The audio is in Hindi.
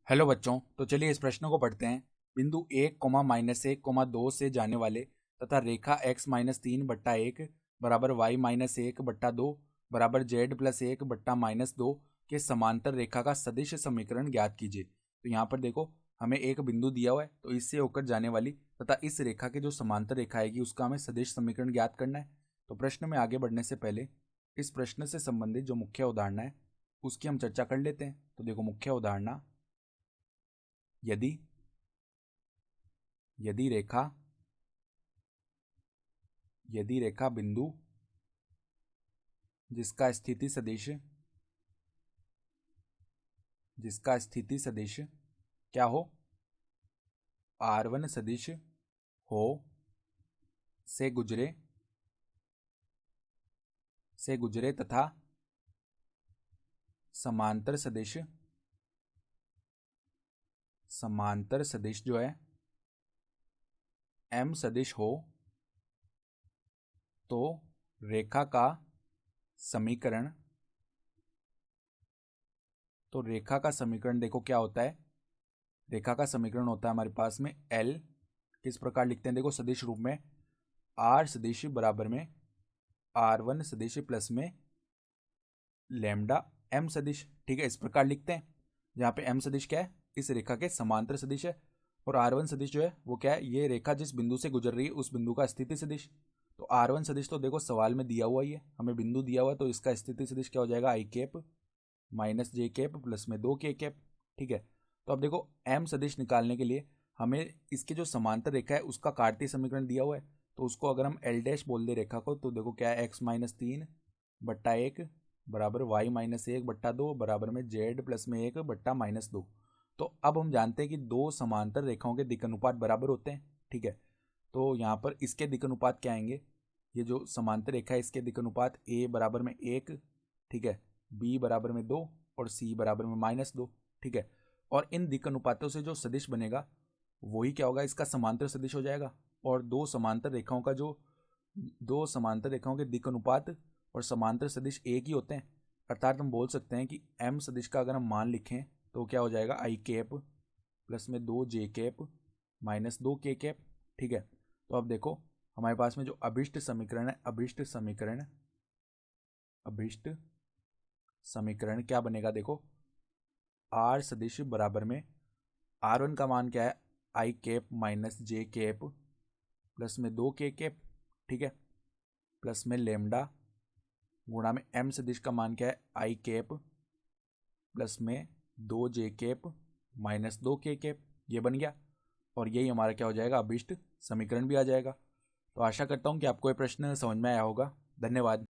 हेलो बच्चों, तो चलिए इस प्रश्न को पढ़ते हैं। बिंदु 1, -1, 2 से जाने वाले तथा रेखा x-3/1 बराबर y-1/2 बराबर z+1/-2 के समांतर रेखा का सदिश समीकरण ज्ञात कीजिए। तो यहाँ पर देखो, हमें एक बिंदु दिया हुआ है, तो इससे होकर जाने वाली तथा इस रेखा के जो समांतर रेखा आएगी उसका हमें सदिश समीकरण ज्ञात करना है। तो प्रश्न में आगे बढ़ने से पहले इस प्रश्न से संबंधित जो मुख्य उदाहरण है उसकी हम चर्चा कर लेते हैं। तो देखो, मुख्य उदाहरण, यदि यदि रेखा यदि रेखा बिंदु जिसका स्थिति सदिश क्या हो, R1 सदिश हो से गुजरे तथा समांतर सदिश जो है M सदिश हो, तो रेखा का समीकरण देखो क्या होता है। रेखा का समीकरण होता है हमारे पास में L। किस प्रकार लिखते हैं, देखो सदिश रूप में R सदिश बराबर में R1 सदिश प्लस में लैम्डा M सदिश। ठीक है, इस प्रकार लिखते हैं, जहाँ पे M सदिश क्या है, इस रेखा के समांतर सदिश है, और R1 सदिश जो है वो क्या है, ये रेखा जिस बिंदु से गुजर रही है उस बिंदु का स्थिति सदिश। तो R1 सदिश तो देखो सवाल में दिया हुआ ही है, हमें बिंदु दिया हुआ है, तो इसका स्थिति सदिश क्या हो जाएगा, I cap minus J cap plus में 2 के कैप। ठीक है, तो अब देखो M सदिश निकालने के लिए हमें इसके जो समांतर रेखा है उसका कार्तीय समीकरण दिया हुआ है, तो उसको अगर हम L डैश बोल दे रेखा को, तो देखो क्या है, x-3/1 बराबर y-1/2 बराबर में z+1/-2। तो अब हम जानते हैं कि दो समांतर रेखाओं के दिक् अनुपात बराबर होते हैं। ठीक है, तो यहाँ पर इसके दिक् अनुपात क्या आएंगे, ये जो समांतर रेखा है इसके दिक् अनुपात a बराबर में 1, ठीक है, b बराबर में 2 और c बराबर में -2। ठीक है, और इन दिक् अनुपातों से जो सदिश बनेगा वही क्या होगा, इसका समांतर सदिश हो जाएगा। और दो समांतर रेखाओं के दिक् अनुपात और समांतर सदिश एक ही होते हैं, अर्थात हम बोल सकते हैं कि M सदिश का अगर हम मान लिखें तो क्या हो जाएगा, I कैप प्लस में 2 जे कैप माइनस 2 के कैप। ठीक है, तो अब देखो हमारे पास में जो अभिष्ट समीकरण क्या बनेगा, देखो R सदिश बराबर में R1 का मान क्या है, I cap minus J cap plus में 2 के कैप, ठीक है, प्लस में लेमडा गुणा में M सदिश का मान क्या है, I कैप प्लस में 2 जे कैप माइनस 2 के कैप। ये बन गया, और यही हमारा क्या हो जाएगा, अभिष्ट समीकरण भी आ जाएगा। तो आशा करता हूँ कि आपको ये प्रश्न समझ में आया होगा। धन्यवाद।